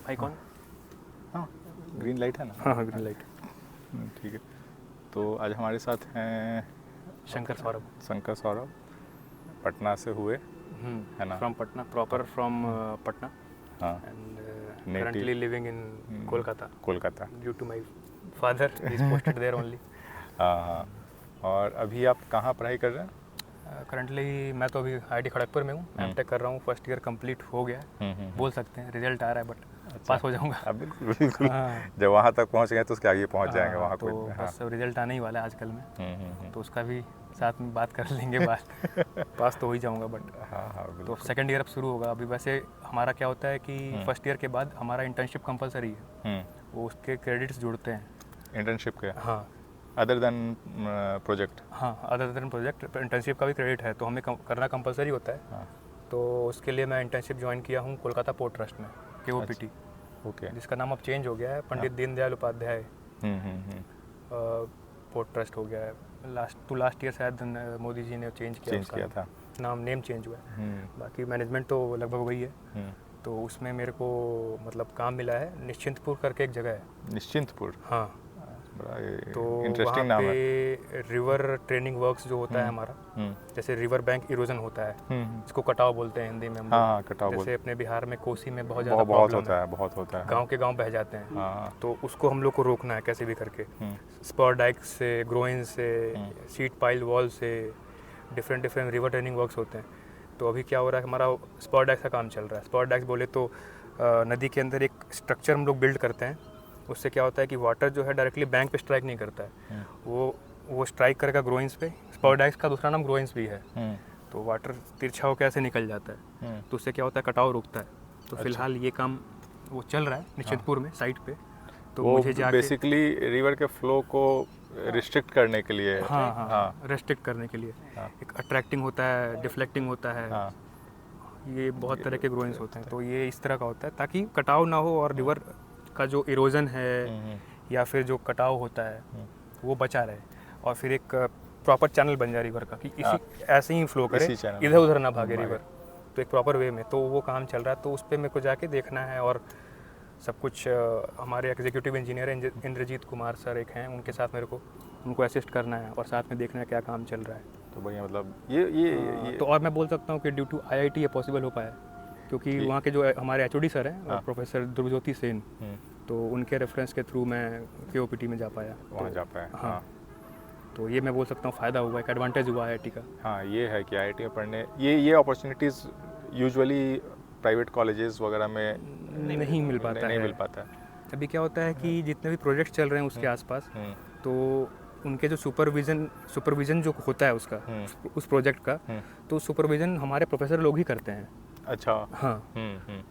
भाई कौन? हाँ, ग्रीन लाइट है ना? हाँ हाँ, ग्रीन लाइट। ठीक है। तो आज हमारे साथ हैं शंकर सौरभ, पटना से हुए, है ना? From Patna, proper from Patna, हाँ, and currently living in Kolkata. due to my father is posted there only. हाँ, और अभी आप कहाँ पढ़ाई कर रहे हैं? करंटली मैं तो अभी IIT खड़गपुर में हूँ, एमटेक कर रहा हूँ, फर्स्ट ईयर कंप्लीट हो गया है, बोल सकते हैं, रिजल्ट आ रहा है, बट पास हो जाऊँगा। अब बिल्कुल हाँ, जब वहाँ तक पहुँच गए तो उसके आगे पहुँच जाएंगे वहाँ तो कोई। हाँ, बस रिजल्ट आने ही वाला है आजकल में, तो उसका भी साथ में बात कर लेंगे बात। पास तो हो ही जाऊँगा, बट हाँ तो बिल्कुल। सेकंड ईयर अब शुरू होगा। अभी वैसे हमारा क्या होता है कि फर्स्ट ईयर के बाद हमारा इंटर्नशिप कंपलसरी है, वो उसके क्रेडिट्स जुड़ते हैं। इंटर्नशिप के हाँ अदर देन प्रोजेक्ट? हाँ, अदर देन प्रोजेक्ट, इंटर्नशिप का भी क्रेडिट है, तो हमें करना कंपलसरी होता है। हाँ, तो उसके लिए मैं इंटर्नशिप ज्वाइन किया हूँ कोलकाता पोर्ट ट्रस्ट में, KOPT, ओके। जिसका नाम अब चेंज हो गया है, पंडित दीनदयाल उपाध्याय पोर्ट ट्रस्ट हो गया है। लास्ट ईयर शायद मोदी जी ने चेंज किया था, नेम चेंज हुआ है। बाकी मैनेजमेंट तो लगभग वही है। तो उसमें मेरे को मतलब काम मिला है, निश्चिंतपुर करके एक जगह है। निश्चिंतपुर? हाँ, बड़ा तो इंटरेस्टिंग नाम है। पे रिवर ट्रेनिंग वर्क्स जो होता है हमारा, जैसे रिवर बैंक इरोजन होता है, इसको कटाव बोलते हैं हिंदी में हम लोग। हाँ, कटाव जैसे अपने बिहार में कोसी में बहुत ज़्यादा बहुत प्रॉब्लम है, बहुत होता है। गांव के गांव बह जाते हैं। हाँ, तो उसको हम लोग को रोकना है कैसे भी करके, स्पॉर डाइक से, ग्रोइन से, सीट पाइल वॉल से, डिफरेंट रिवर ट्रेनिंग वर्क्स होते हैं। तो अभी क्या हो रहा है, हमारा स्पॉर डाइक का काम चल रहा है। स्पॉर डाइक बोले तो नदी के अंदर एक स्ट्रक्चर हम लोग बिल्ड करते हैं। उससे क्या होता है कि वाटर जो है डायरेक्टली बैंक पे स्ट्राइक नहीं करता है, वो स्ट्राइक करेगा ग्रोइंस पे। स्पॉर डाइक्स का दूसरा नाम ग्रोइंस भी है। तो वाटर तिरछा होकर ऐसे निकल जाता है, तो उससे क्या होता है, कटाव रुकता है। तो फिलहाल ये काम वो चल रहा है निश्चितपुर में साइट पे। तो वो मुझे जाके बेसिकली रिवर के फ्लो को रिस्ट्रिक्ट करने के लिए। हाँ, रेस्ट्रिक्ट करने के लिए। एक अट्रैक्टिंग होता है, डिफ्लेक्टिंग होता है, ये बहुत तरह के ग्रोइंस होते हैं। तो ये इस तरह का होता है ताकि कटाव ना हो, और रिवर का जो इरोजन है या फिर जो कटाव होता है वो बचा रहे, और फिर एक प्रॉपर चैनल बन जाए रिवर का, कि इसी ऐसे ही फ्लो करे, इधर उधर ना भागे रिवर, तो एक प्रॉपर वे में। तो वो काम चल रहा है, तो उस पर मेरे को जाके देखना है। और सब कुछ हमारे executive engineer Indrajit Kumar sir एक हैं, उनके साथ मेरे को उनको असिस्ट करना है, और साथ में देखना है क्या काम चल रहा है। तो बढ़िया, मतलब ये तो और मैं बोल सकता हूँ कि ड्यू टू IIT ये पॉसिबल हो पाया, क्योंकि वहाँ के जो हमारे HOD सर हैं, प्रोफेसर ध्रुवज्योति सेन, तो उनके रेफरेंस के थ्रू मैं KOPT में जा पाया, वहाँ जा पाया। हाँ, तो ये मैं बोल सकता हूँ फ़ायदा हुआ, एक एडवांटेज हुआ IIT का। हाँ, ये है कि IIT में पढ़ने ये अपॉर्चुनिटीज़ यूजुअली प्राइवेट कॉलेजेस वगैरह में नहीं मिल पाता है। अभी क्या होता है कि जितने भी प्रोजेक्ट्स चल रहे हैं उसके आसपास, तो उनके जो सुपरविज़न जो होता है उसका, उस प्रोजेक्ट का, तो सुपरविज़न हमारे प्रोफेसर लोग ही करते हैं। अच्छा। हाँ,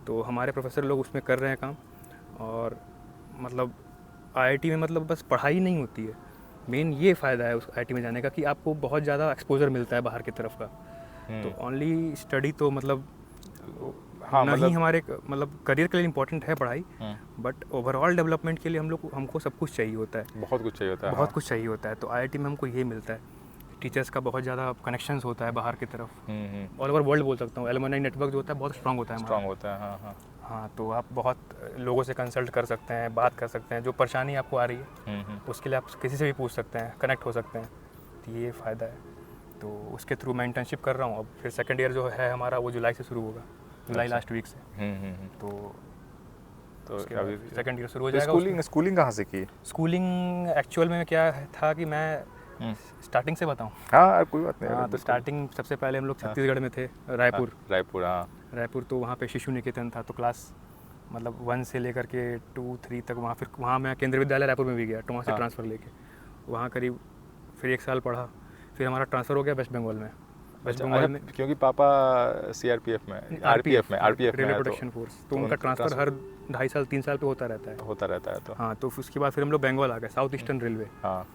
तो हमारे प्रोफेसर लोग उसमें कर रहे हैं काम। और मतलब IIT में मतलब बस पढ़ाई नहीं होती है, मेन ये फ़ायदा है उस IIT में जाने का कि आपको बहुत ज़्यादा एक्सपोजर मिलता है बाहर की तरफ का। तो ओनली स्टडी तो मतलब नहीं, हमारे मतलब करियर के लिए इम्पोर्टेंट है पढ़ाई, बट ओवरऑल डेवलपमेंट के लिए हमको सब कुछ चाहिए होता है, बहुत कुछ चाहिए होता है। बहुत कुछ चाहिए होता है। तो IIT में हमको ये मिलता है, टीचर्स का बहुत ज़्यादा कनेक्शंस होता है बाहर की तरफ, ऑल ओवर वर्ल्ड बोल सकता हूँ। एलुमनाई नेटवर्क जो होता है बहुत स्ट्रांग होता है। हाँ, तो आप बहुत लोगों से कंसल्ट कर सकते हैं, बात कर सकते हैं, जो परेशानी आपको आ रही है उसके लिए आप किसी से भी पूछ सकते हैं, कनेक्ट हो सकते हैं। तो ये फ़ायदा है। तो उसके थ्रू मैं इंटर्नशिप कर रहा हूँ। अब फिर सेकेंड ईयर जो है हमारा वो जुलाई से शुरू होगा, जुलाई लास्ट वीक से। तो सेकेंड ईयर शुरू हो जाएगा। स्कूलिंग कहाँ से की? स्कूलिंग एक्चुअल में क्या था कि मैं स्टार्टिंग से बताऊँ? हाँ, कोई बात नहीं। हाँ, तो स्टार्टिंग सबसे पहले हम लोग छत्तीसगढ़ में थे, रायपुर। तो वहाँ पे शिशु निकेतन था, तो क्लास मतलब 1 से लेकर के 2-3 तक वहाँ, फिर वहाँ मैं केंद्रीय विद्यालय रायपुर में भी गया, तो वहाँ से ट्रांसफ़र लेके वहाँ करीब फिर 1 साल पढ़ा। फिर हमारा ट्रांसफ़र हो गया वेस्ट बंगाल में। में क्योंकि पापा CRPF में, RPF में रेलवे प्रोटेक्शन फोर्स, तो उनका ट्रांसफ़र हर 2.5 साल 3 साल पे होता रहता है। तो हाँ, तो उसके बाद फिर हम लोग बंगाल आ गए, साउथ ईस्टर्न रेलवे। हाँ,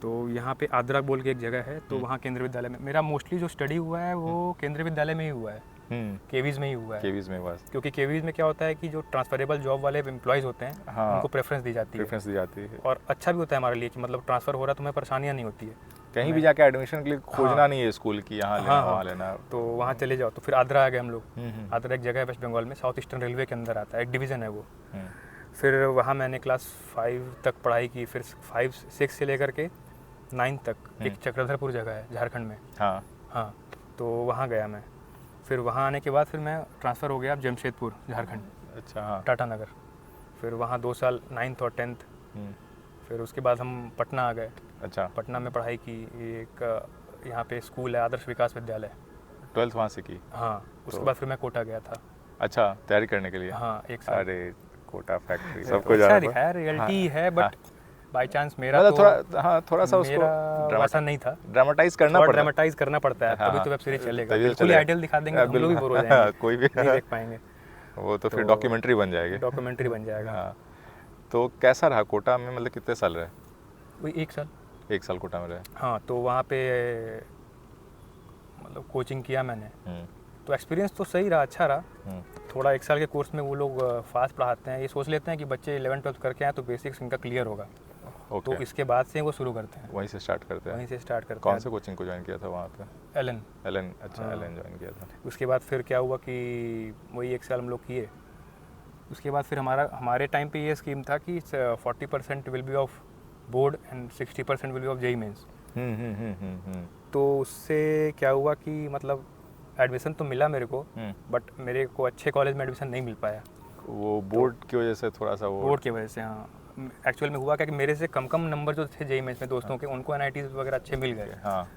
तो यहाँ पे आद्रा बोल के एक जगह है, तो वहाँ केंद्रीय विद्यालय में मेरा मोस्टली जो स्टडी हुआ है वो केंद्रीय विद्यालय में ही हुआ है, केवीज में ही हुआ है। केवीज में हुआ है, क्योंकि केवीज में क्या होता है कि जो ट्रांसफरेबल जॉब वाले एम्प्लॉयज़ होते हैं, उनको प्रेफरेंस दी जाती है, प्रेफरेंस दी जाती है, और अच्छा भी होता है हमारे लिए कि मतलब ट्रांसफ़र हो रहा है तो हमें परेशानियाँ नहीं होती है। कहीं भी जाके एडमिशन के लिए खोजना नहीं है स्कूल की, यहाँ लेना वहाँ लेना, तो वहाँ चले जाओ। तो फिर आद्रा आ गए हम लोग। आद्रा एक जगह है वेस्ट बंगाल में, साउथ ईस्टर्न रेलवे के अंदर आता है, एक डिवीज़न है वो। फिर वहाँ मैंने क्लास 5 तक पढ़ाई की। फिर 5-6 से लेकर के 9 तक एक चक्रधरपुर जगह है झारखंड में। हाँ, तो वहाँ गया मैं। फिर वहाँ आने के बाद फिर मैं ट्रांसफ़र हो गया अब जमशेदपुर झारखंड। अच्छा, हाँ, टाटा नगर। फिर वहाँ 2 साल 9th और 10th। फिर उसके बाद हम पटना आ गए। अच्छा, पटना में पढ़ाई की। एक यहाँ पे स्कूल है आदर्श विकास विद्यालय। 12th वहाँ से की? हाँ, उसके बाद फिर मैं कोटा गया था। अच्छा, तैयारी करने के लिए? हाँ, 1 साल। अरे कोटा फैक्ट्री सबको जाना दिखा है, रियलिटी है, बट बाय चांस मेरा मतलब तो थोड़ा सा उसको वैसा नहीं था। ड्रामेटाइज करना पड़ता है, तभी तो वेब सीरीज चलेगा। बिल्कुल आइडियल दिखा देंगे हम लोग भी बोर हो जाएंगे, कोई भी नहीं देख पाएंगे। वो तो फिर डॉक्यूमेंट्री बन जाएगा। हाँ, तो कैसा रहा कोटा में, मतलब कितने साल रहे? वही 1 साल। 1 साल कोटा में रहे। हाँ, तो वहाँ पे मतलब कोचिंग किया मैंने, तो एक्सपीरियंस तो सही रहा, अच्छा रहा। थोड़ा 1 साल के कोर्स में वो लोग फास्ट पढ़ाते हैं। ये सोच लेते हैं कि बच्चे 11th-12th करके आए तो बेसिक्स इनका क्लियर होगा। तो इसके बाद से वो शुरू करते हैं, वहीं से स्टार्ट करते हैं। कौन से कोचिंग को ज्वाइन किया था वहाँ पे? एलन। अच्छा, एलन ज्वाइन किया था। उसके बाद फिर क्या हुआ कि वही 1 साल हम लोग किए। उसके बाद फिर हमारे टाइम पे ये स्कीम था कि 40% will be of board and 60% will be of JEE Mains. तो उससे क्या हुआ कि मतलब एडमिशन तो मिला मेरे को, बट मेरे को अच्छे कॉलेज में एडमिशन नहीं मिल पाया। वो बोर्ड की वजह से थोड़ा सा वो बोर्ड की वजह से, हाँ। एक्चुअल में हुआ क्या कि मेरे से कम नंबर जो थे जेईई मेंस में दोस्तों के, उनको एनआईटीज वगैरह अच्छे मिल गए। हाँ,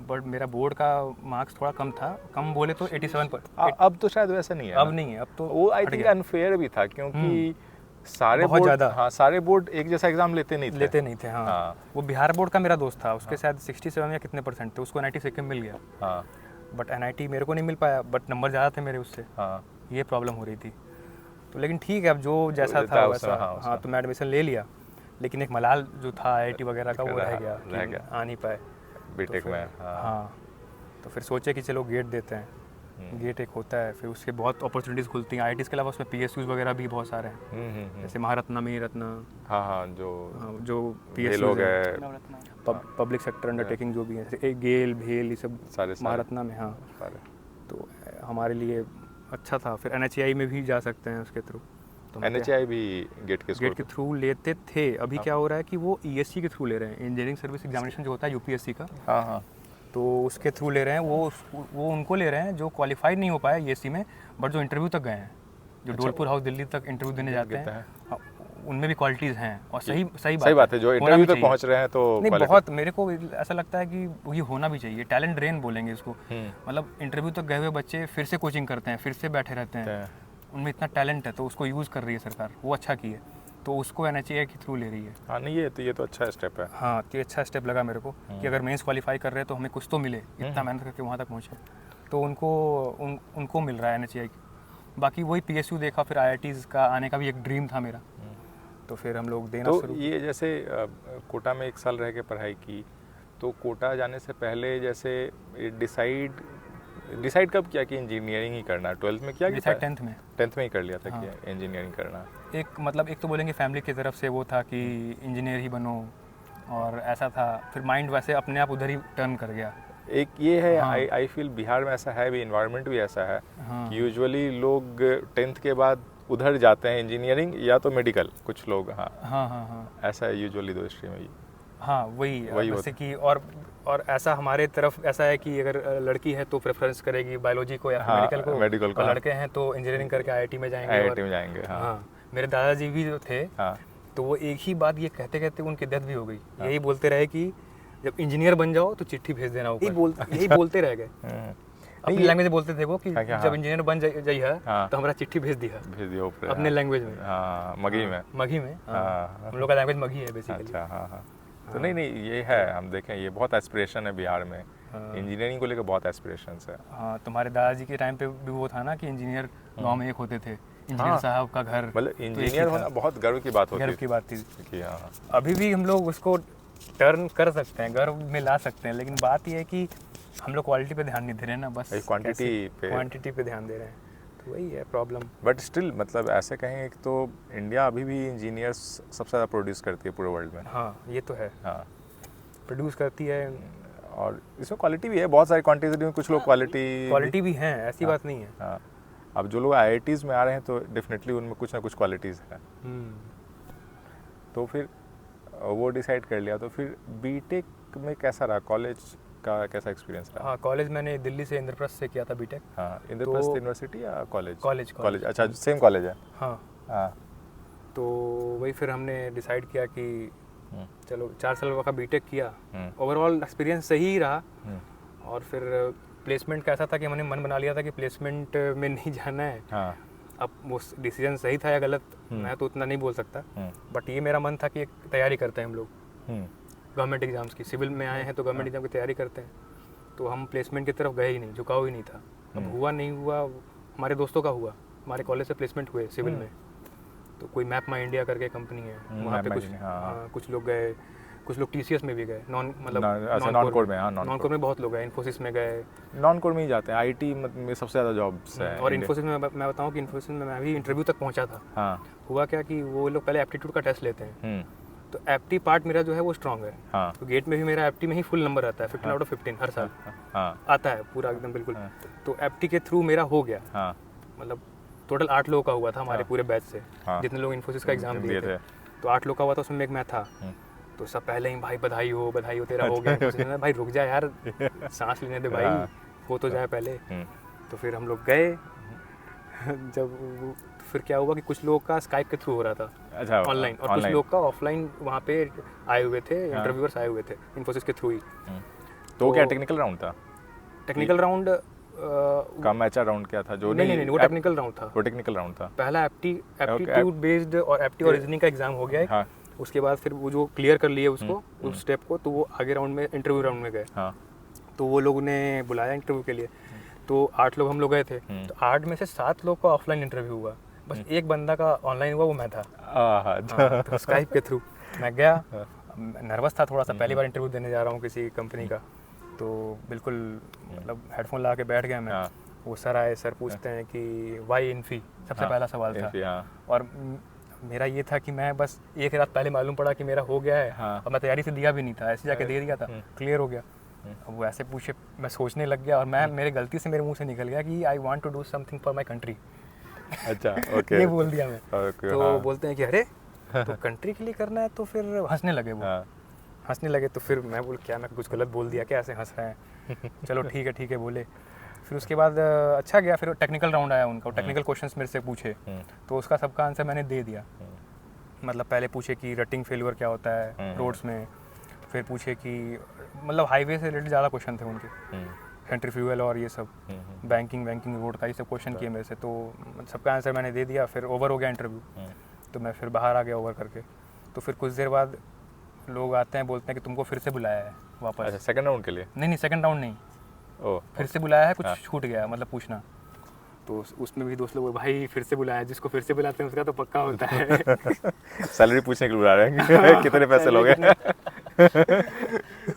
बट मेरा बोर्ड का मार्क्स थोड़ा कम था, कम बोले तो 87 अब तो शायद वैसा नहीं है। अब नहीं है, अब तो वो आई थिंक अनफेयर भी था, क्योंकि सारे बहुत बोर्ड, ज़्यादा। हाँ, सारे बोर्ड एक जैसा एग्जाम लेते नहीं थे। हाँ। वो बिहार बोर्ड का मेरा दोस्त था, उसके शायद 67 या कितने परसेंट थे, उसको एनआईटी सेकंड मिल गया। हाँ, बट एनआईटी मेरे को नहीं मिल पाया, बट नंबर ज़्यादा थे मेरे उससे। हाँ, ये प्रॉब्लम हो रही थी। तो लेकिन ठीक है, अब जो जैसा था वैसा। हाँ, तो मैं एडमिशन ले लिया, लेकिन एक मलाल जो था आईआईटी वगैरह का वो रह गया, आ नहीं पाए बीटेक में। हाँ, तो फिर सोचे कि चलो गेट देते हैं। गेट एक होता है, फिर उसके बहुत अपॉर्चुनिटीज़ खुलती हैं। आईआईटीज़ के अलावा उसमें पीएसयूज़ वगैरह भी बहुत सारे हैं, जैसे महारत्ना, मिनीरत्ना। हाँ, जो पीएसयूज़ है, पब्लिक सेक्टर अंडरटेकिंग जो भी है, जैसे गेल, भेल, ये सब महारत्ना में। हाँ, तो हमारे लिए अच्छा था। फिर एनएचएआई में भी जा सकते हैं उसके थ्रू। तो एनएचएआई भी गेट के थ्रू लेते थे। अभी क्या हो रहा है कि वो ईएससी के थ्रू ले रहे हैं, इंजीनियरिंग सर्विस एग्जामिनेशन जो होता है यूपीएससी का। हाँ, तो उसके थ्रू ले रहे हैं। वो उनको ले रहे हैं जो क्वालिफाइड नहीं हो पाया ईएससी में, बट जो इंटरव्यू तक गए हैं, जो डोलपुर हाउस दिल्ली तक इंटरव्यू देने जाते हैं, उनमें भी क्वालिटीज़ हैं। और सही बात है, जो इंटरव्यू तक पहुंच रहे हैं तो नहीं, बहुत मेरे को ऐसा लगता है कि ये होना भी चाहिए। टैलेंट ड्रेन बोलेंगे इसको। मतलब इंटरव्यू तक गए हुए बच्चे फिर से कोचिंग करते हैं, फिर से बैठे रहते हैं, उनमें इतना टैलेंट है, तो उसको यूज़ कर रही है सरकार, वो अच्छा की है, तो उसको एनएचएआई के थ्रू ले रही है। हाँ, नहीं, ये तो अच्छा स्टेप है। हाँ, तो ये अच्छा स्टेप लगा मेरे को कि अगर मेंस क्वालिफाई कर रहे हैं तो हमें कुछ तो मिले, इतना मेहनत करके वहाँ तक पहुँचे, तो उनको मिल रहा है एनएचएआई। बाकी वही पीएसयू देखा, फिर आईआईटीज़ का आने का भी एक ड्रीम था मेरा, तो फिर हम लोग देना शुरू। ये जैसे कोटा में 1 साल रह के पढ़ाई की, तो कोटा जाने से पहले जैसे डिसाइड कब किया कि इंजीनियरिंग ही करना है? 12th में किया कि 10th में? 10th में ही कर लिया था कि इंजीनियरिंग करना। एक तो बोलेंगे फैमिली की तरफ से वो था कि इंजीनियर ही बनो, और ऐसा था। फिर माइंड वैसे अपने आप उधर ही टर्न कर गया। एक ये है, आई फील बिहार में ऐसा है भी, इन्वायरमेंट भी ऐसा है कि यूजुअली लोग 10th के बाद उधर जाते हैं, इंजीनियरिंग या तो मेडिकल, कुछ लोग। हाँ, ऐसा है यूजुअली 2 स्ट्रीम में। हाँ, वही जैसे कि और ऐसा हमारे तरफ ऐसा है कि अगर लड़की है तो प्रेफरेंस करेगी बायोलॉजी को या मेडिकल को, और लड़के हैं तो इंजीनियरिंग करके आईआईटी में जाएंगे। हाँ, मेरे दादाजी भी जो थे, तो वो एक ही बात ये कहते कहते उनकी डेथ भी हो गई। यही बोलते रहे कि जब इंजीनियर बन जाओ तो चिट्ठी भेज देना ऊपर। यही बोलते रह गए। अपनी लैंग्वेज में बोलते थे वो कि जब इंजीनियर बन जाइए तो हमारा चिट्ठी भेज दिया ऊपर, अपने लैंग्वेज में। मगही में हम लोग का लैंग्वेज मगही है बेसिकली। अच्छा, तो नहीं, ये है, हम देखें, ये बहुत एस्पिरेशन है बिहार में, इंजीनियरिंग को लेकर बहुत एस्पिरेशंस है। हाँ, तुम्हारे दादाजी के टाइम पे भी वो था ना कि इंजीनियर गांव में एक होते थे, इंजीनियर साहब का घर, मतलब इंजीनियर होना बहुत गर्व की बात होती थी। अभी भी हम लोग उसको टर्न कर सकते हैं, गर्व में ला सकते हैं, लेकिन बात यह है कि हम लोग क्वालिटी पे ध्यान नहीं दे रहे हैं ना, बस क्वांटिटी पे ध्यान दे रहे हैं, तो वही है प्रॉब्लम। बट स्टिल, मतलब ऐसे कहें तो इंडिया अभी भी इंजीनियर्स सबसे ज़्यादा प्रोड्यूस करती है पूरे वर्ल्ड में। हाँ, ये तो है। हाँ, प्रोड्यूस करती है। और इसमें क्वालिटी भी है, बहुत सारी क्वांटिटी में, कुछ लोग क्वालिटी भी हैं, ऐसी बात नहीं है। हाँ, अब जो लोग IITs में आ रहे हैं तो डेफिनेटली उनमें कुछ ना कुछ क्वालिटीज़ है। तो फिर वो डिसाइड कर लिया। तो फिर बीटेक में कैसा रहा, कॉलेज का कैसा एक्सपीरियंस रहा? हाँ, कॉलेज मैंने दिल्ली से इंद्रप्रस्थ से किया था बीटेक। हाँ, इंद्रप्रस्थ यूनिवर्सिटी या कॉलेज? कॉलेज। अच्छा, सेम कॉलेज है। हाँ हाँ। तो वही फिर हमने डिसाइड किया कि चलो 4 साल का बीटेक किया, ओवरऑल एक्सपीरियंस सही ही रहा। और फिर प्लेसमेंट का ऐसा था कि मैंने मन बना लिया था कि प्लेसमेंट में नहीं जाना है। हाँ। अब वो डिसीजन सही था या गलत मैं तो उतना नहीं बोल सकता, बट ये मेरा मन था कि एक तैयारी करते हैं हम लोग गवर्नमेंट एग्जाम्स की। सिविल में आए हैं तो गवर्नमेंट एग्जाम की तैयारी करते हैं। तो हम प्लेसमेंट की तरफ गए ही नहीं, झुकाव ही नहीं था। अब हुआ नहीं हुआ, हमारे दोस्तों का हुआ, हमारे कॉलेज से प्लेसमेंट हुए सिविल में। तो कोई मैप माई इंडिया करके कंपनी है, वहाँ पे कुछ लोग गए, कुछ लोग TCS में भी गए, नॉन कोड में बहुत लोग गए, इन्फोसिस में गए। नॉन कोड में ही जाते हैं, IT में सबसे ज़्यादा जॉब्स है। और इन्फोसिस में मैं बताऊँ कि इन्फोसिस में मैं भी इंटरव्यू तक पहुँचा था। हाँ। हुआ क्या कि वो लोग पहले एप्टीट्यूड का टेस्ट लेते हैं। तो एप्टी पार्ट मेरा जो है वो स्ट्रांग है। हाँ। तो गेट में भी मेरा एप्टी में ही फुल नंबर आता है, 15 आउट ऑफ 15 हर साल आता है पूरा एकदम बिल्कुल। तो एप्टी के थ्रू मेरा हो गया। मतलब टोटल 8 लोगों का हुआ था हमारे पूरे बैच से, जितने लोग इन्फोसिस का एग्जाम दिए थे। तो 8 लोग का हुआ था, उसमें एक मैं था। तो सब पहले ही भाई बधाई हो तेरा हो गया। भाई रुक जा यार, सांस लेने दे भाई, हो तो जाए पहले। तो फिर हम लोग गए। जब फिर क्या हुआ कि कुछ लोगों का स्काइप के थ्रू हो रहा था, अच्छा, ऑनलाइन, और कुछ लोग का ऑफलाइन वहाँ पे आए हुए थे, इंटरव्यूअर्स आए हुए थे इन्फोसिस के थ्रू ही। तो क्या टेक्निकल राउंड था? टेक्निकल राउंड कम HR राउंड क्या था? जो नहीं, वो टेक्निकल राउंड था। वो टेक्निकल राउंड था। पहला एप्टीट्यूड बेस्ड और एप्टी और रीजनिंग का एग्जाम हो गया है। उसके बाद फिर वो जो क्लियर कर लिए उसको, उस स्टेप को, तो वो आगे राउंड में इंटरव्यू राउंड में गए। तो वो लोग ने बुलाया इंटरव्यू के लिए। तो 8 लोग हम लोग गए थे। तो 8 में से 7 लोग का ऑफलाइन इंटरव्यू हुआ, बस एक बंदा का ऑनलाइन हुआ, वो मैं था। तो स्काइप के थ्रू मैं गया, नर्वस था थोड़ा सा, पहली बार इंटरव्यू देने जा रहा हूँ किसी कंपनी का। तो बिल्कुल मतलब हेडफोन ला के बैठ गया मैं। वो सर आए, सर पूछते हैं कि वाई इन्फी, सबसे पहला सवाल था। और मेरा ये था कि मैं बस एक रात पहले मालूम पड़ा कि मेरा हो गया है। और मैं तैयारी से दिया भी नहीं था, ऐसे जाके दे दिया था, क्लियर हो गया। अब वो ऐसे पूछे, मैं सोचने लग गया, और मैं मेरे गलती से मेरे मुंह से निकल गया कि I want to do something for my country. अच्छा, ओके, ये बोल दिया मैं। तो बोलते हैं कि अरे तो कंट्री के लिए करना है, तो फिर हंसने लगे वो। हंसने लगे तो फिर मैं बोल क्या, मैं कुछ गलत बोल दिया क्या, ऐसे हंस रहे हैं? चलो ठीक है बोले। फिर उसके बाद अच्छा गया। फिर टेक्निकल राउंड आया उनका, टेक्निकल क्वेश्चंस मेरे से पूछे, तो उसका सबका आंसर मैंने दे दिया। मतलब पहले पूछे कि रटिंग फेल्यूर क्या होता है रोड्स में, फिर पूछे कि मतलब हाईवे से रिलेटेड ज़्यादा क्वेश्चन थे उनके, सेंट्रीफ्यूगल और ये सब, बैंकिंग रोड का ये सब क्वेश्चन किए मेरे से। तो सबका आंसर मैंने दे दिया। फिर ओवर हो गया इंटरव्यू, तो मैं फिर बाहर आ गया ओवर करके। तो फिर कुछ देर बाद लोग आते हैं, बोलते हैं कि तुमको फिर से बुलाया है वापस। अच्छा, सेकंड राउंड के लिए? नहीं, सेकंड राउंड नहीं, फिर से बुलाया है, कुछ छूट गया मतलब पूछना। तो उसमें भी दोस्त लोग, भाई फिर से बुलाया, जिसको फिर से बुलाते हैं उसका तो पक्का होता है। सैलरी पूछने के लिए बुला रहे हैं, कितने पैसे लोगे?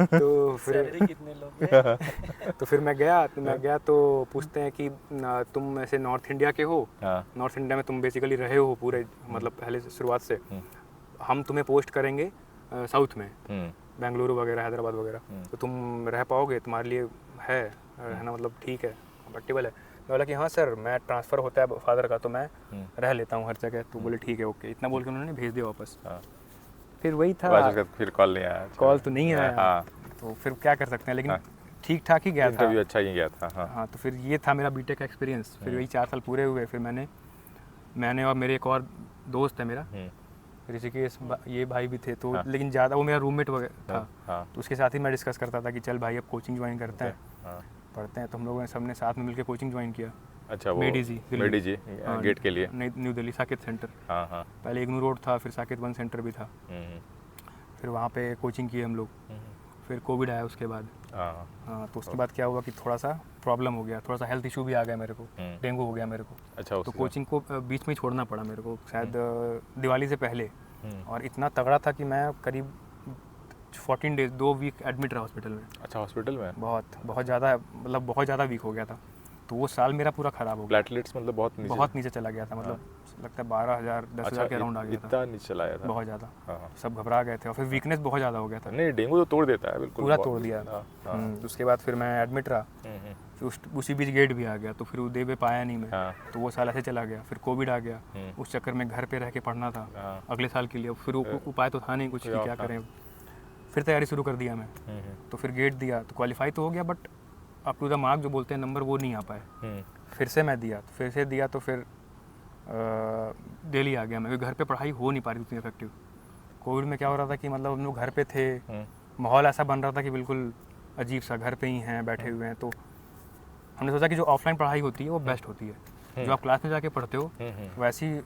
तो फिर कितने लोग? तो फिर मैं गया तो पूछते हैं कि तुम ऐसे नॉर्थ इंडिया के हो, नॉर्थ इंडिया में तुम बेसिकली रहे हो पूरे, मतलब पहले से शुरुआत से, हम तुम्हें पोस्ट करेंगे साउथ में, बेंगलुरु वगैरह, हैदराबाद वगैरह, तो तुम रह पाओगे, तुम्हारे लिए है ना, मतलब ठीक है, कंफर्टेबल है? बोला कि हाँ सर, मैं ट्रांसफ़र होता है फादर का, तो मैं रह लेता हूँ हर जगह। तो बोले ठीक है, ओके, इतना बोल के उन्होंने भेज दिया वापस। फिर वही था, फिर कॉल नहीं आया? कॉल तो नहीं आया। तो फिर क्या कर सकते हैं, लेकिन ठीक ठाक ही गया था, इंटरव्यू अच्छा ही गया था। हाँ, तो फिर ये था मेरा बीटेक का एक्सपीरियंस। फिर वही 4 साल पूरे हुए। फिर मैंने और मेरे एक और दोस्त है मेरा, ऋषिकेश, ये भाई भी थे, तो लेकिन ज़्यादा वो मेरा रूममेट वगैरह था। तो उसके साथ ही मैं डिस्कस करता था कि चल भाई अब कोचिंग ज्वाइन करते हैं, पढ़ते हैं। तो हम लोगों ने सबने साथ में मिलकर कोचिंग ज्वाइन किया। अच्छा, वो मेडी जी गेट के लिए? New Delhi Saket centre. पहले इग्नू रोड था, फिर साकेत 1 सेंटर भी था। फिर वहाँ पे कोचिंग की हम लोग। फिर कोविड आया उसके बाद। हाँ, तो उसके बाद क्या हुआ कि थोड़ा सा प्रॉब्लम हो गया, थोड़ा सा हेल्थ इशू भी आ गया मेरे को, डेंगू हो गया मेरे को। अच्छा, तो कोचिंग को बीच में ही छोड़ना पड़ा मेरे को, शायद दिवाली से पहले। और इतना तगड़ा था कि मैं करीब 14 डेज 2 वीक एडमिट रहा हॉस्पिटल में। अच्छा, हॉस्पिटल में? बहुत ज़्यादा, मतलब बहुत ज़्यादा वीक हो गया था। तो वो साल मेरा पूरा ख़राब हो गया। प्लेटलेट्स मतलब बहुत नीचे चला गया था, मतलब लगता है 12,000 10,000 के अराउंड आ गया था। इतना नीचे चला गया था, बहुत ज़्यादा। सब घबरा गए थे और फिर वीकनेस बहुत ज़्यादा हो गया था। नहीं डेंगू तो तोड़ देता है बिल्कुल, पूरा तोड़ दिया। उसके बाद फिर मैं एडमिट रहा, फिर उसी बीच गेट भी आ गया, तो फिर दे पाया नहीं मैं। तो वो साल ऐसे चला गया। फिर कोविड आ गया, उस चक्कर में घर पे रह के पढ़ना था अगले साल के लिए। फिर उपाय तो था नहीं कुछ कि क्या करें। फिर तैयारी शुरू कर दिया मैं। तो फिर गेट दिया तो क्वालिफाई तो हो गया, but up to the mark जो बोलते हैं नंबर वो नहीं आ पाए। फिर से मैं दिया, फिर से दिया तो फिर दिल्ली आ गया मैं। घर पे पढ़ाई हो नहीं पा रही उतनी इफेक्टिव। कोविड में क्या हो रहा था कि मतलब हम लोग घर पे थे, माहौल ऐसा बन रहा था कि बिल्कुल अजीब सा, घर पे ही हैं बैठे हुए हैं। तो हमने सोचा कि जो ऑफलाइन पढ़ाई होती है वो बेस्ट होती है। जो आप क्लास में जाके पढ़ते हो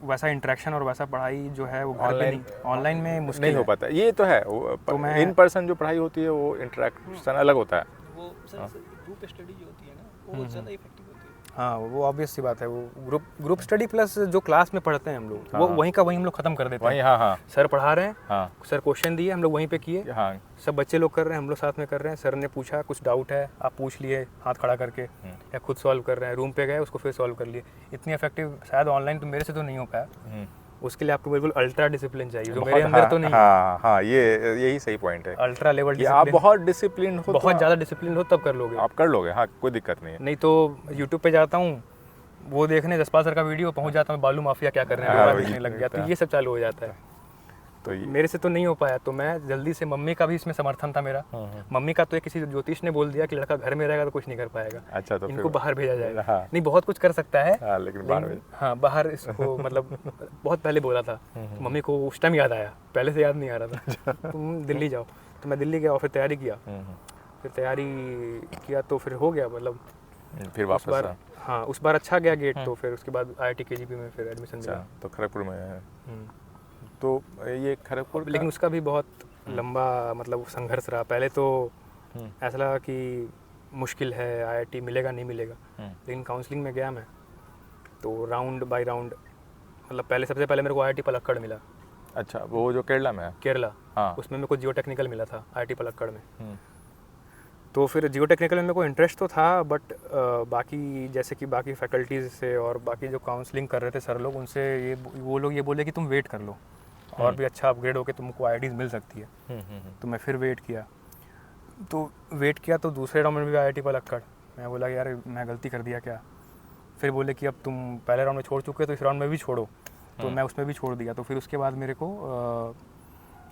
वैसा इंटरेक्शन और वैसा पढ़ाई जो है वो घर पे नहीं, ऑनलाइन में मुश्किल नहीं हो पाता। ये तो है, तो मैं इन पर्सन जो पढ़ाई होती है वो इंटरेक्शन अलग होता है। वो सर ग्रुप स्टडी जो होती है ना वो ज़्यादा इफेक्टिव होती है। हाँ, वो ऑब्वियस सी बात है। वो ग्रुप स्टडी प्लस जो क्लास में पढ़ते हैं हम लोग, वो वहीं का वहीं हम लोग खत्म कर देते हैं। हाँ। सर पढ़ा रहे हैं, सर क्वेश्चन दिए, हम लोग वहीं पे किए। सब बच्चे लोग कर रहे हैं, हम लोग साथ में कर रहे हैं। सर ने पूछा कुछ डाउट है, आप पूछ लिए हाथ खड़ा करके, या खुद सॉल्व कर रहे हैं। रूम पे गए, उसको फिर सॉल्व कर लिए। इतनी इफेक्टिव शायद ऑनलाइन तो मेरे से तो नहीं हो पाया। उसके लिए आपको बिल्कुल अल्ट्रा डिसिप्लिन चाहिए, जो मेरे अंदर तो नहीं है। हाँ, यही सही पॉइंट है। अल्ट्रा लेवल डिसिप्लिन, आप बहुत डिसिप्लिन हो, बहुत ज़्यादा डिसिप्लिन हो तब कर लोगे। आप कर लोगे, हाँ, कोई दिक्कत नहीं है। नहीं तो यूट्यूब पे जाता हूँ, वो देखने जसपाल सर का वीडियो, पहुंच जाता हूँ बालू माफिया क्या कर रहे हैं, देखने लग गया। तो ये सब चालू हो जाता है। तो मेरे से तो नहीं हो पाया। तो मैं जल्दी से, मम्मी का भी इसमें समर्थन था मेरा। मम्मी का तो एक किसी ज्योतिष ने बोल दिया कि लड़का घर में रहेगा तो कुछ नहीं कर पाएगा। अच्छा, तो इनको बाहर भेजा जाएगा। नहीं, बहुत कुछ कर सकता है, लेकिन बाहर इसको मतलब बहुत पहले बोला था। मम्मी को उस टाइम याद आया, पहले से याद नहीं आ रहा था। तुम दिल्ली जाओ। तो मैं दिल्ली गया और फिर तैयारी किया। तो फिर हो गया, मतलब फिर वापस हाँ, उस बार अच्छा गया गेट। तो फिर उसके बाद IIT KGP में फिर एडमिशन मिला। तो खड़गपुर में है। तो ये खड़गपुर, लेकिन उसका भी बहुत लंबा मतलब संघर्ष रहा। पहले तो ऐसा लगा कि मुश्किल है, IIT मिलेगा नहीं मिलेगा। लेकिन काउंसलिंग में गया मैं, तो राउंड बाय राउंड, मतलब सबसे पहले मेरे को IIT पलक्कड़ मिला। अच्छा, वो जो केरला में है? केरला, उसमें मेरे को जियो टेक्निकल मिला था IIT पलक्कड़ में। तो फिर जियो टेक्निकल में मेरे को इंटरेस्ट तो था, बट बाकी जैसे कि बाकी फैकल्टीज़ से और बाकी जो काउंसलिंग कर रहे थे सर लोग, उनसे वो लोग ये बोले कि तुम वेट कर लो, और भी अच्छा अपग्रेड होकर तुमको IITs मिल सकती है। तो मैं फिर वेट किया। तो दूसरे राउंड में भी IIT पलक्कड़। मैं बोला यार मैं गलती कर दिया क्या। फिर बोले कि अब तुम पहले राउंड में छोड़ चुके हो तो इस राउंड में भी छोड़ो। तो मैं उसमें भी छोड़ दिया। तो फिर उसके बाद मेरे को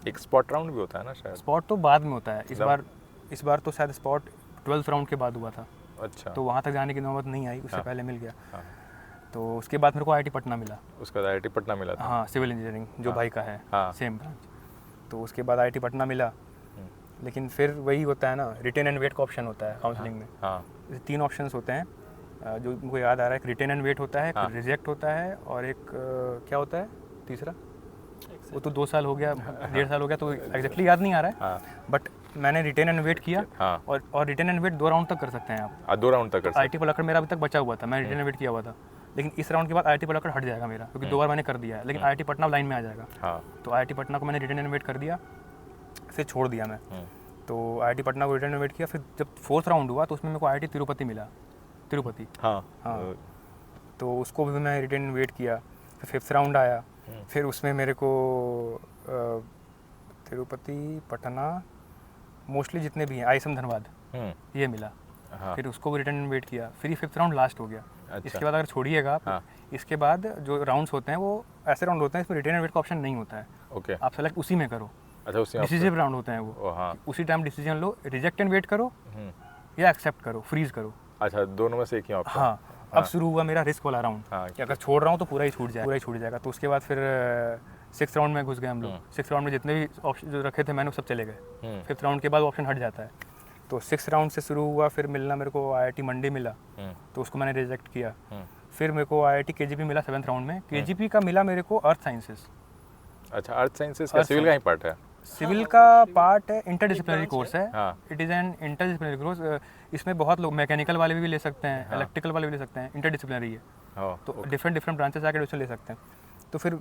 एक स्पॉट राउंड भी होता है ना शायद? स्पॉट तो बाद में होता है। इस बार तो शायद स्पॉट 12th राउंड के बाद हुआ था। अच्छा, तो वहाँ तक जाने की नौबत नहीं आई, उससे पहले मिल गया। तो उसके बाद मेरे को IIT पटना मिला। उसके बाद IIT पटना मिला था? हाँ, सिविल इंजीनियरिंग जो भाई का है, सेम ब्रांच। तो उसके बाद IIT पटना मिला। लेकिन फिर वही होता है ना, रिटेन एंड वेट का ऑप्शन होता है काउंसलिंग में। 3 ऑप्शंस होते हैं जो मुझे याद आ रहा है। एक रिटेन एंड वेट होता है, एक रिजेक्ट होता है, और एक क्या होता है तीसरा, वो तो 2 साल हो गया, 1.5 साल हो गया, तो एग्जैक्टली याद नहीं आ रहा है। बट मैंने रिटेन एंड वेट किया। और रिटेन एंड वेट 2 राउंड तक कर सकते हैं आप। 2 राउंड तक कर सकते हैं। IIT पलक्कड़ मेरा अभी तक बचा हुआ था, मैं रिटेन एंड वेट किया हुआ था। लेकिन इस राउंड के बाद IIT पलक्कड़ हट जाएगा मेरा, क्योंकि 2 बार मैंने कर दिया है। लेकिन IIT पटना लाइन में आ जाएगा। तो IIT पटना को मैंने रिटेन एंड वेट कर दिया, फिर छोड़ दिया मैं। तो IIT पटना को रिटेन एंड वेट किया। फिर जब 4th राउंड हुआ तो उसमें मेरे को IIT तिरुपति मिला। हाँ। तो उसको भी मैं रिटेन एंड वेट किया। फिर 5th राउंड आया। फिर उसमें मेरे को तिरुपति, पटना, मोस्टली जितने भी हैं, ISM धनबाद, ये मिला। फिर उसको भी रिटर्न वेट किया। फिर 5th राउंड लास्ट हो गया। इसके बाद अगर छोड़िएगा आप, इसके बाद जो राउंड्स होते हैं वो ऐसे राउंड होते हैं इसमें रिटर्न वेट का ऑप्शन नहीं होता है। आप सेलेक्ट उसी में करो। अच्छा, उसी डिसीजन राउंड होते हैं वो। उसी टाइम डिसीजन लो, रिजेक्ट एंड वेट करो या एक्सेप्ट करो, फ्रीज करो। अच्छा, दोनों में से एक ही ऑप्शन। हाँ। अब शुरू हुआ मेरा रिस्क वाला राउंड कि अगर छोड़ रहा हूँ तो पूरा ही छूट जाएगा। तो उसके बाद फिर 6th राउंड में घुस गए हम लोग। 6th राउंड में जितने भी ऑप्शन जो रखे थे मैंने, वो सब चले गए। 5th राउंड के बाद ऑप्शन हट जाता है। तो 6th राउंड से शुरू हुआ। फिर मिलना मेरे को IIT मंडी मिला, तो उसको मैंने रिजेक्ट किया। फिर मेरे को IIT KGP मिला 7th राउंड में। KGP का मिला मेरे को अर्थ साइंसेस। अच्छा, अर्थ साइंसेस का सिविल का ही पार्ट है? सिविल का पार्ट है, इंटरडिसिप्लिनरी कोर्स है। It is an interdisciplinary course. इसमें बहुत लोग मैकेनिकल वाले भी ले सकते हैं, इलेक्ट्रिकल वाले भी ले सकते हैं। इंटरडिसिप्लिनरी है, तो डिफरेंट ब्रांचेस आके एडमिशन ले सकते हैं। तो फिर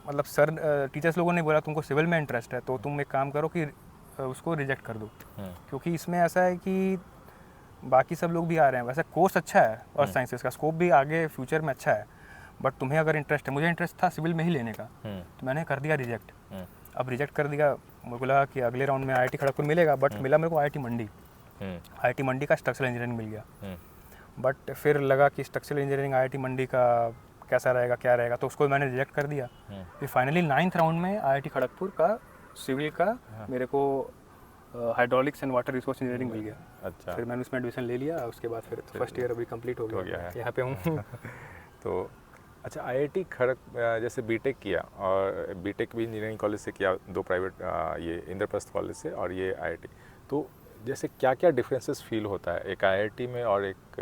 मतलब सर टीचर्स लोगों ने बोला तुमको सिविल में इंटरेस्ट है तो तुम एक काम करो कि उसको रिजेक्ट कर दो, क्योंकि इसमें ऐसा है कि बाकी सब लोग भी आ रहे हैं। वैसे कोर्स अच्छा है और साइंसेस का स्कोप भी आगे फ्यूचर में अच्छा है, बट तुम्हें अगर इंटरेस्ट है, मुझे इंटरेस्ट था सिविल में ही लेने का, तो मैंने कर दिया रिजेक्ट। अब रिजेक्ट कर दिया, मुझे को लगा कि अगले राउंड में IIT खड़गपुर मिलेगा, बट मिला मेरे को IIT मंडी। IIT मंडी का स्ट्रक्चरल इंजीनियरिंग मिल गया, बट फिर लगा कि स्ट्रक्चरल इंजीनियरिंग IIT मंडी का कैसा रहेगा, क्या रहेगा, तो उसको मैंने रिजेक्ट कर दिया। फिर फाइनली 9th राउंड में IIT खड़गपुर का सिविल का मेरे को hydraulics and water resource engineering मिल गया। अच्छा, फिर मैंने उसमें एडमिशन ले लिया। उसके बाद फिर फर्स्ट ईयर अभी कंप्लीट हो गया है, यहाँ पे हूँ। तो अच्छा, IIT जैसे बीटेक किया, और बीटेक भी इंजीनियरिंग कॉलेज से किया, 2 प्राइवेट, ये इंद्रप्रस्थ कॉलेज से और ये IIT, तो जैसे क्या क्या डिफरेंसेस फील होता है एक IIT में और एक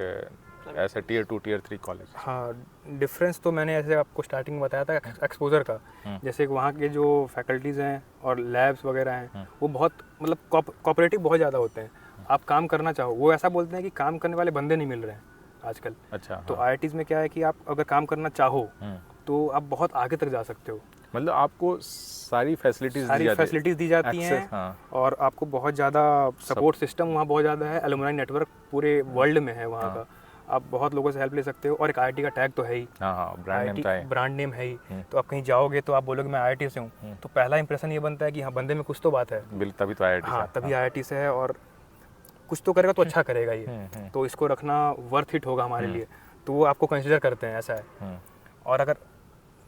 ऐसा Tier 2 Tier 3 कॉलेज? हाँ, डिफरेंस तो मैंने ऐसे आपको स्टार्टिंग में बताया था एक्सपोजर का। जैसे वहाँ के जो फैकल्टीज़ हैं और लैब्स वगैरह हैं, वो बहुत मतलब कोऑपरेटिव बहुत ज़्यादा होते हैं। आप काम करना चाहो, वो ऐसा बोलते हैं कि काम करने वाले बंदे नहीं मिल रहे हैं आजकल। अच्छा, तो IITs में क्या है कि आप अगर काम करना चाहो तो आप बहुत आगे तक जा सकते हो। मतलब आपको सारी फैसिलिटीज़ दी जाती हैं, और आपको बहुत ज़्यादा सपोर्ट सिस्टम वहाँ बहुत ज़्यादा है। एलुमनाई नेटवर्क पूरे वर्ल्ड में है वहाँ का। आप बहुत लोगों से हेल्प ले सकते हो, और एक IIT का टैग तो है ही, ब्रांड नेम है ही। तो आप कहीं जाओगे तो आप बोलोगे मैं IIT से हूँ, तो पहला इंप्रेशन ये बनता है कि हाँ, बंदे में कुछ तो बात है, तभी तो IIT हाँ, तभी IIT से है, और कुछ तो करेगा तो अच्छा करेगा ये, तो इसको रखना वर्थ इट होगा हमारे लिए, तो वो आपको कंसिडर करते हैं, ऐसा है। और अगर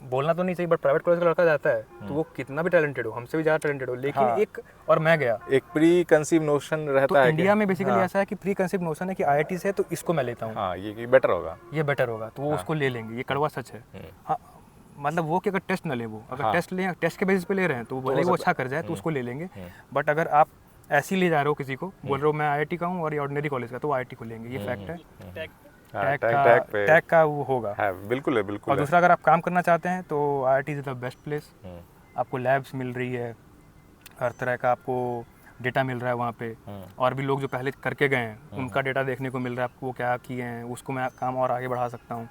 बोलना तो नहीं चाहिए, बट प्राइवेट कॉलेज का लड़का जाता है तो वो कितना भी टैलेंटेड हो, हमसे भी ज़्यादा टैलेंटेड हो, लेकिन एक, और मैं गया, एक प्री कंसीव नोशन रहता है इंडिया में बेसिकली ऐसा है कि प्री कंसीव नोशन है कि IIT से है तो इसको मैं लेता हूँ, हाँ, ये बेटर होगा, ये बेटर होगा, तो वो उसको ले लेंगे। ये कड़वा सच है। हाँ, मतलब वो कि अगर टेस्ट ना ले, वो अगर टेस्ट ले, टेस्ट के बेसिस पे ले रहे हैं, तो वो बोलेंगे वो अच्छा कर जाए तो उसको ले लेंगे। बट अगर आप ऐसे ही ले जा रहे हो किसी को, बोल रहे हो मैं IIT का हूँ और ये ऑर्डिनरी कॉलेज का, तो IIT को लेंगे, ये फैक्ट है। टैग का वो होगा, बिल्कुल है, बिल्कुल। और दूसरा, अगर आप काम करना चाहते हैं तो IIT is the best place. आपको लैब्स मिल रही है, हर तरह का आपको डेटा मिल रहा है वहाँ पे, और भी लोग जो पहले करके गए हैं उनका डेटा देखने को मिल रहा है आपको, वो क्या किए हैं, उसको मैं काम और आगे बढ़ा सकता हूँ।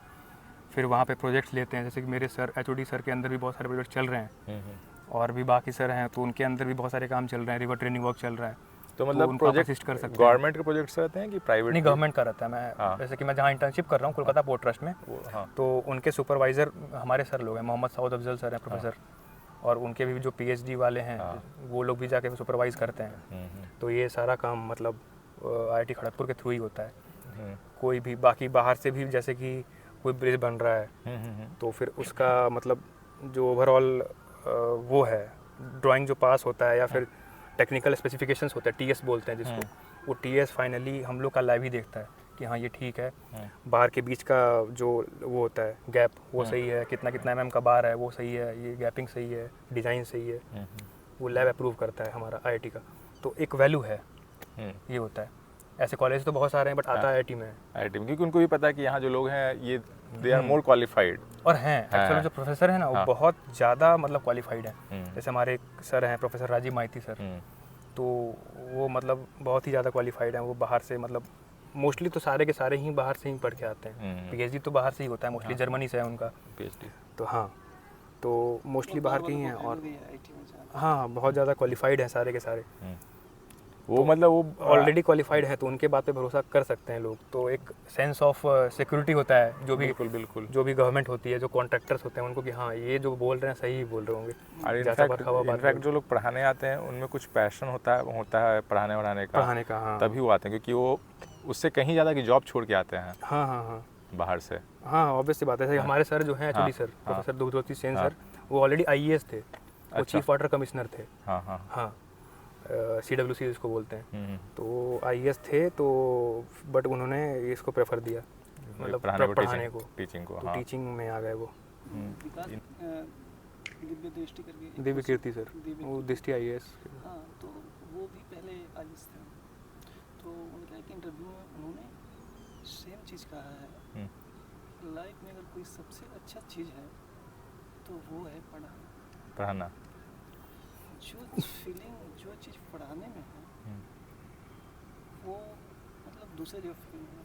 फिर वहाँ पे प्रोजेक्ट्स लेते हैं, जैसे कि मेरे सर HOD सर के अंदर भी बहुत सारे प्रोजेक्ट चल रहे हैं, और भी बाकी सर हैं तो उनके अंदर भी बहुत सारे काम चल रहे हैं, रिवर ट्रेनिंग वर्क चल रहा है। तो मतलब प्रोजेक्ट कर सकते हैं। गवर्नमेंट के प्रोजेक्ट्स रहते हैं कि प्राइवेट? नहीं, गवर्नमेंट का रहता है। मैं जैसे कि मैं जहाँ इंटर्नशिप कर रहा हूँ कोलकाता पोर्ट ट्रस्ट में, तो उनके सुपरवाइज़र हमारे सर लोग हैं, मोहम्मद साउद अफजल सर हैं, प्रोफेसर, और उनके भी जो PhD वाले हैं वो लोग भी जाके सुपरवाइज़ करते हैं। तो ये सारा काम मतलब IIT खड़गपुर के थ्रू ही होता है। कोई भी बाकी बाहर से भी, जैसे कि कोई ब्रिज बन रहा है तो फिर उसका मतलब जो ओवरऑल वो है ड्राइंग जो पास होता है, या फिर टेक्निकल स्पेसिफिकेशंस होता है, TS बोलते हैं जिसको, वो TS फाइनली हम लोग का लैब ही देखता है कि हाँ ये ठीक है, बार के बीच का जो वो होता है गैप वो सही है, कितना कितना mm का बार है वो सही है, ये गैपिंग सही है, डिज़ाइन सही है, वो लैब अप्रूव करता है हमारा IIT का। तो एक वैल्यू है, ये होता है। ऐसे कॉलेज तो बहुत सारे हैं, बट आता IIT में है, क्योंकि उनको भी पता है कि यहाँ जो लोग हैं ये दे आर मोर क्वालिफाइड, और हैं एक्चुअली जो प्रोफेसर हैं ना वो बहुत ज़्यादा मतलब क्वालिफाइड हैं। जैसे हमारे एक सर हैं प्रोफेसर राजीव माइती सर, तो वो मतलब बहुत ही ज़्यादा क्वालिफाइड हैं। वो बाहर से मतलब मोस्टली तो सारे के सारे ही बाहर से ही पढ़ के आते हैं। PhD तो बाहर से ही होता है मोस्टली, जर्मनी से है उनका PhD, तो हाँ, तो मोस्टली बाहर के ही हैं, और हाँ बहुत ज़्यादा क्वालिफाइड हैं सारे के सारे। वो मतलब वो ऑलरेडी क्वालिफाइड है तो उनके बात पे भरोसा कर सकते हैं लोग। तो एक सेंस ऑफ सिक्योरिटी होता है जो भी बिल्कुल जो भी गवर्नमेंट होती है, जो कॉन्ट्रैक्टर्स होते हैं उनको, कि हाँ ये जो बोल रहे हैं सही बोल रहे होंगे। इनफैक्ट जो लोग पढ़ाने आते हैं उनमें कुछ पैशन होता है पढ़ाने का, हाँ, तभी वो आते हैं, क्योंकि वो उससे कहीं ज़्यादा की जॉब छोड़ के आते हैं। हाँ बाहर से। हाँ ऑब्वियसली बात है। हमारे सर जो हैं HOD sir professor Dugdhajyoti Sen sir, वो ऑलरेडी IAS थे, वो चीफ वाटर कमिश्नर थे। हाँ CWC इसको बोलते हैं, तो IAS थे, तो बट उन्होंने इसको प्रेफर दिया, मतलब पढ़ाने को, टीचिंग को, तो टीचिंग में आ गए वो। दिव्य कीर्ति सर, वो दृष्टि IAS। हाँ, तो वो भी पहले IAS थे, तो उनका एक इंटरव्यू में उन्होंने सेम चीज़ कहा है, लाइफ में अगर कोई सबसे अच्छा चीज़ है तो वो है पढ़ाना। जो फीलिंग जो चीज़ पढ़ाने में है वो मतलब दूसरे जो फीलिंग में